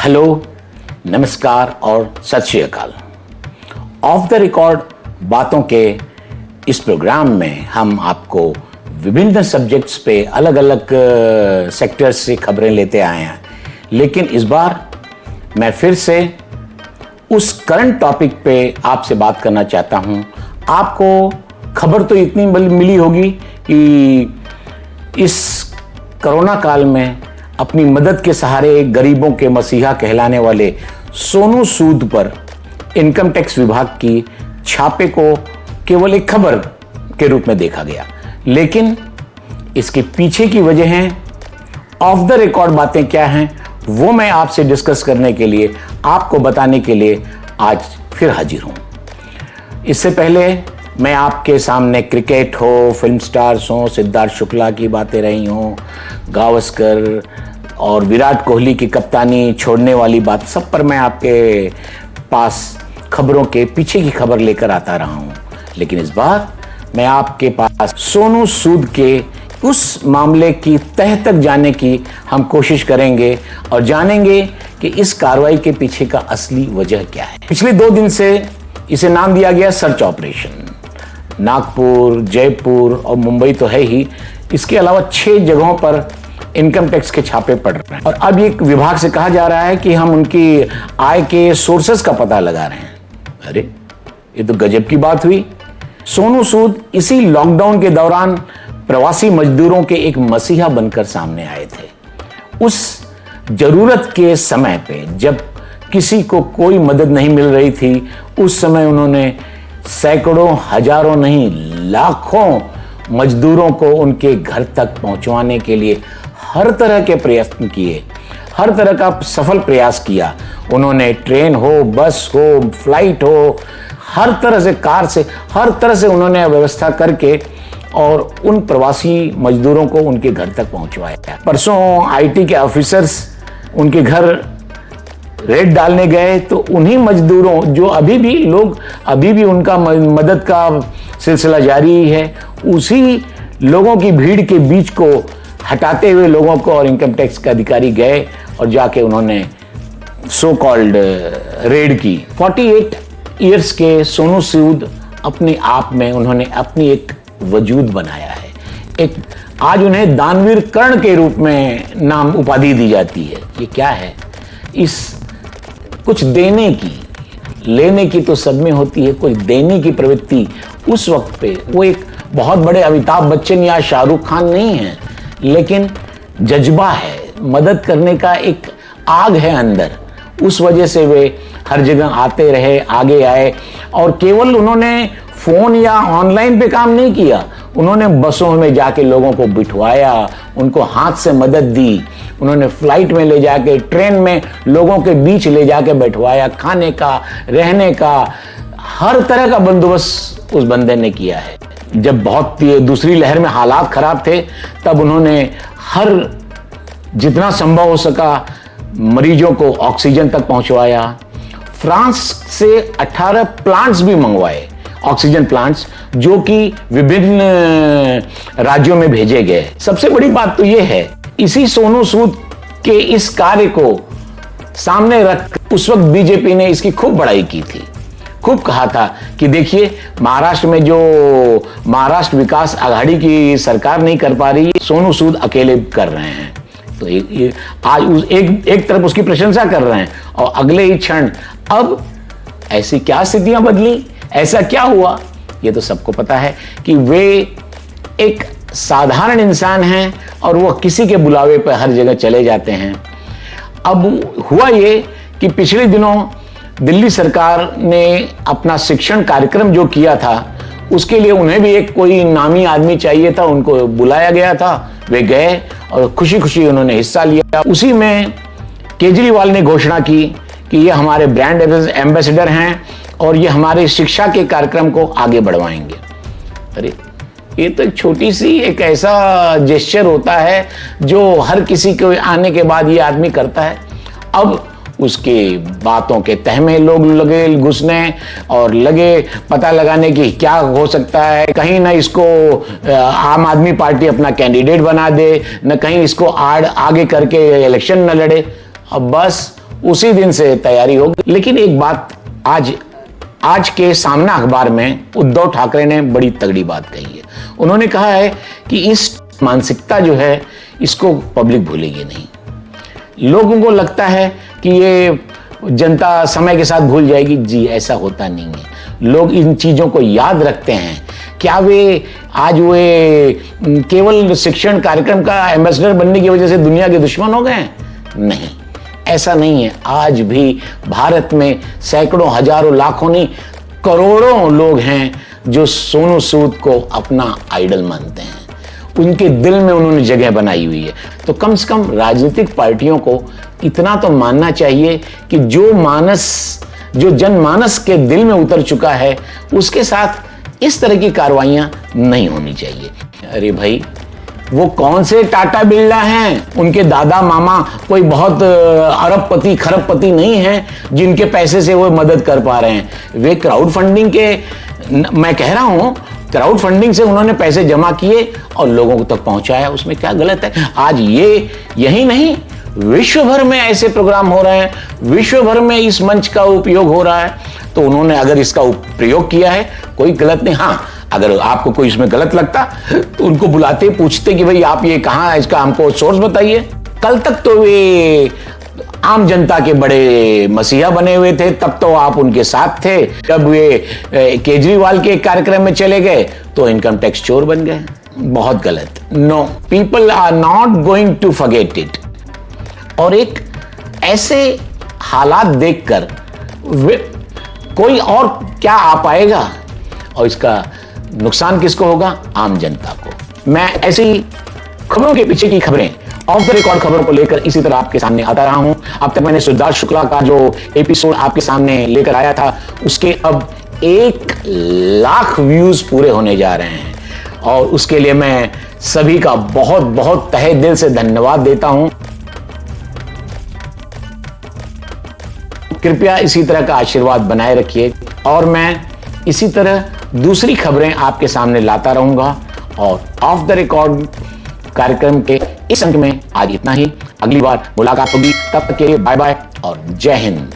Hello, नमस्कार और सत श्री अकाल। ऑफ द रिकॉर्ड बातों के इस प्रोग्राम में हम आपको विभिन्न सब्जेक्ट्स पे अलग अलग सेक्टर्स से खबरें लेते आए हैं, लेकिन इस बार मैं फिर से उस करंट टॉपिक पे आपसे बात करना चाहता हूं। आपको खबर तो इतनी मिली होगी कि इस कोरोना काल में अपनी मदद के सहारे गरीबों के मसीहा कहलाने वाले सोनू सूद पर इनकम टैक्स विभाग की छापे को केवल एक खबर के रूप में देखा गया, लेकिन इसके पीछे की वजहें, ऑफ द रिकॉर्ड बातें क्या हैं, वो मैं आपसे डिस्कस करने के लिए, आपको बताने के लिए आज फिर हाजिर हूं। इससे पहले मैं आपके सामने क्रिकेट हो, फिल्म स्टार्स हो, सिद्धार्थ शुक्ला की बातें रही हों, गावस्कर और विराट कोहली की कप्तानी छोड़ने वाली बात, सब पर मैं आपके पास खबरों के पीछे की खबर लेकर आता रहा हूं। लेकिन इस बार मैं आपके पास सोनू सूद के उस मामले की तह तक जाने की हम कोशिश करेंगे और जानेंगे कि इस कार्रवाई के पीछे का असली वजह क्या है। पिछले 2 दिन से इसे नाम दिया गया सर्च ऑपरेशन। नागपुर, जयपुर और मुंबई तो है ही, इसके अलावा 6 जगहों पर इनकम टैक्स के छापे पड़ रहे हैं और अब एक विभाग से कहा जा रहा है कि हम उनकी आय के सोर्सेस का पता लगा रहे हैं। अरे, ये तो गजब की बात हुई। सोनू सूद इसी लॉकडाउन के दौरान प्रवासी मजदूरों के एक मसीहा बनकर सामने आए थे। उस जरूरत के समय पे जब किसी को कोई मदद नहीं मिल रही थी, उस समय उन्होंने सैकड़ों, हजारों नहीं, लाखों मजदूरों को उनके घर तक पहुंचवाने के लिए हर तरह के प्रयत्न किए, हर तरह का सफल प्रयास किया। उन्होंने ट्रेन हो, बस हो, फ्लाइट हो, हर तरह से, कार से, हर तरह से उन्होंने व्यवस्था करके और उन प्रवासी मजदूरों को उनके घर तक पहुंचवाया। परसों आईटी के ऑफिसर्स उनके घर रेड डालने गए तो उन्हीं मजदूरों, जो अभी भी उनका मदद का सिलसिला जारी है, उसी लोगों की भीड़ के बीच को हटाते हुए लोगों को और इनकम टैक्स के अधिकारी गए और जाके उन्होंने सो कॉल्ड रेड की। 48 इयर्स के सोनू सूद अपने आप में उन्होंने अपनी एक वजूद बनाया है। एक आज उन्हें दानवीर कर्ण के रूप में नाम उपाधि दी जाती है। ये क्या है? इस कुछ देने की, लेने की तो सब में होती है, कोई देने की प्रवृत्ति उस वक्त पे, वो एक बहुत बड़े अमिताभ बच्चन या शाहरुख खान नहीं है, लेकिन जज्बा है, मदद करने का एक आग है अंदर। उस वजह से वे हर जगह आते रहे, आगे आए और केवल उन्होंने फोन या ऑनलाइन पे काम नहीं किया, उन्होंने बसों में जाके लोगों को बिठवाया, उनको हाथ से मदद दी, उन्होंने फ्लाइट में ले जाके, ट्रेन में लोगों के बीच ले जाके बैठवाया, खाने का, रहने का, हर तरह का बंदोबस्त उस बंदे ने किया है। जब बहुत दूसरी लहर में हालात खराब थे, तब उन्होंने हर जितना संभव हो सका मरीजों को ऑक्सीजन तक पहुंचवाया। फ्रांस से 18 प्लांट्स भी मंगवाए, ऑक्सीजन प्लांट्स, जो कि विभिन्न राज्यों में भेजे गए। सबसे बड़ी बात तो यह है, इसी सोनू सूद के इस कार्य को सामने रख उस वक्त बीजेपी ने इसकी खूब बड़ाई की थी, खूब कहा था कि देखिए, महाराष्ट्र में जो महाराष्ट्र विकास आघाड़ी की सरकार नहीं कर पा रही, सोनू सूद अकेले कर रहे हैं। तो आज एक तरफ उसकी प्रशंसा कर रहे हैं और अगले ही क्षण अब ऐसी क्या स्थितियां बदली, ऐसा क्या हुआ, ये तो सबको पता है कि वे एक साधारण इंसान हैं और वो किसी के बुलावे पर हर जगह चले जाते हैं। अब हुआ ये कि पिछले दिनों दिल्ली सरकार ने अपना शिक्षण कार्यक्रम जो किया था, उसके लिए उन्हें भी एक कोई नामी आदमी चाहिए था, उनको बुलाया गया था। वे गए और खुशी खुशी उन्होंने हिस्सा लिया। उसी में केजरीवाल ने घोषणा की कि ये हमारे ब्रांड एम्बेसडर हैं और ये हमारे शिक्षा के कार्यक्रम को आगे बढ़वाएंगे। अरे, ये तो एक छोटी सी एक ऐसा जेस्चर होता है जो हर किसी के आने के बाद ये आदमी करता है। अब उसके बातों के तह में लोग लगे घुसने और लगे पता लगाने की क्या हो सकता है, कहीं ना इसको आम आदमी पार्टी अपना कैंडिडेट बना दे, न कहीं इसको आगे करके इलेक्शन न लड़े। अब बस उसी दिन से तैयारी होगी। लेकिन एक बात आज के सामना अखबार में उद्धव ठाकरे ने बड़ी तगड़ी बात कही है। उन्होंने कहा है कि इस मानसिकता जो है इसको पब्लिक भूलेगी नहीं। लोगों को लगता है कि ये जनता समय के साथ भूल जाएगी। जी ऐसा होता नहीं है, लोग इन चीजों को याद रखते हैं। क्या वे आज केवल शिक्षण कार्यक्रम का एम्बेसडर बनने की वजह से दुनिया के दुश्मन हो गए? नहीं, ऐसा नहीं है। आज भी भारत में सैकड़ों, हजारों, लाखों नहीं करोड़ों लोग हैं जो सोनू सूद को अपना आइडल मानते हैं। उनके दिल में उन्होंने जगह बनाई हुई है। तो कम से कम राजनीतिक पार्टियों को इतना तो मानना चाहिए कि जो जनमानस के दिल में उतर चुका है उसके साथ इस तरह की कार्रवाइयां नहीं होनी चाहिए। अरे भाई, वो कौन से टाटा बिरला हैं? उनके दादा मामा कोई बहुत अरबपति खरबपति नहीं हैं जिनके पैसे से वो मदद कर पा रहे हैं। वे क्राउड फंडिंग मैं कह रहा हूं, क्राउड फंडिंग से उन्होंने पैसे जमा किए और लोगों तक पहुंचाया। उसमें क्या गलत है? आज यही नहीं, विश्व भर में ऐसे प्रोग्राम हो रहे हैं, विश्व भर में इस मंच का उपयोग हो रहा है। तो उन्होंने अगर इसका प्रयोग किया है, कोई गलत नहीं। हाँ, अगर आपको कोई इसमें गलत लगता तो उनको बुलाते, पूछते कि भाई आप ये कहां है, इसका हमको सोर्स बताइए। कल तक तो वे आम जनता के बड़े मसीहा बने हुए थे, तब तो आप उनके साथ थे। जब वे केजरीवाल के कार्यक्रम में चले गए तो इनकम टैक्स चोर बन गए। बहुत गलत। No, people are not going to forget it. और एक ऐसे हालात देखकर कोई और क्या आ पाएगा, और इसका नुकसान किसको होगा? आम जनता को। मैं ऐसी खबरों के पीछे की खबरें, ऑफ द रिकॉर्ड खबरों को लेकर इसी तरह आपके सामने आता रहा हूं। अब तक मैंने सिद्धार्थ शुक्ला का जो एपिसोड आपके सामने लेकर आया था, उसके अब 1 लाख व्यूज पूरे होने जा रहे हैं, और उसके लिए मैं सभी का बहुत बहुत तहे दिल से धन्यवाद देता हूं। कृपया इसी तरह का आशीर्वाद बनाए रखिए, और मैं इसी तरह दूसरी खबरें आपके सामने लाता रहूंगा। और ऑफ द रिकॉर्ड कार्यक्रम के इस अंक में आज इतना ही। अगली बार मुलाकात होगी, तब तक के लिए बाय बाय और जय हिंद।